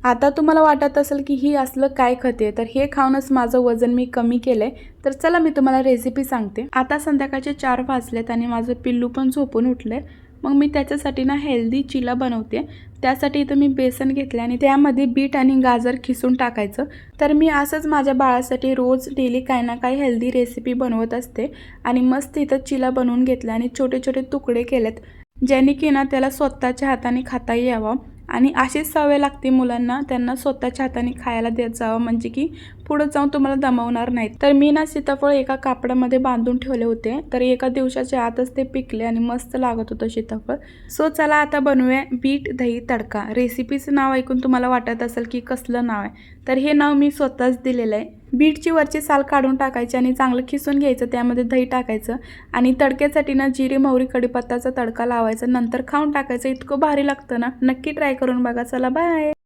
आता तुम्हाला वाटत असेल की ही असलं काय खाते, तर हे खाऊनच माझं वजन मी कमी केलंय. तर चला मी तुम्हाला रेसिपी सांगते. आता संध्याकाळचे 4 वाजलेत आणि माझं पिल्लू पण झोपून उठलंय. मग मी त्याच्यासाठी ना हेल्दी चिला बनवते. त्यासाठी इथं मी बेसन घेतले आणि त्यामध्ये बीट आणि गाजर खिसून टाकायचं. तर मी असंच माझ्या बाळासाठी रोज डेली काही ना काही हेल्दी रेसिपी बनवत असते आणि मस्त इथं चिला बनवून घेतला आणि छोटे छोटे तुकडे केलेत, ज्याने की ना त्याला स्वतःच्या हाताने खाता यावं. आणि अशीच सवय लागते मुलांना, त्यांना स्वतःच्या हाताने खायला देत जावं, म्हणजे की पुढे जाऊन तुम्हाला दमवणार नाहीत. तर मी ना सीताफळ एका कापडामध्ये बांधून ठेवले होते, तर एका दिवसाच्या आतच ते पिकले आणि मस्त लागत होतं सीताफळ. सो चला आता बनवूया बीट दही तडका. रेसिपीचं नाव ऐकून तुम्हाला वाटत असेल की कसलं नाव आहे, तर हे नाव मी स्वतःच दिलेलं आहे. बीटची वरची साल काढून टाकायची आणि चांगलं खिसून घ्यायचं, त्यामध्ये दही टाकायचं आणि तडक्यासाठी ना जिरे मोहरी कढीपत्त्याचा तडका लावायचा, नंतर खाऊन टाकायचं. इतकं भारी लागतं ना, नक्की ट्राय करून बघा. चला बाय.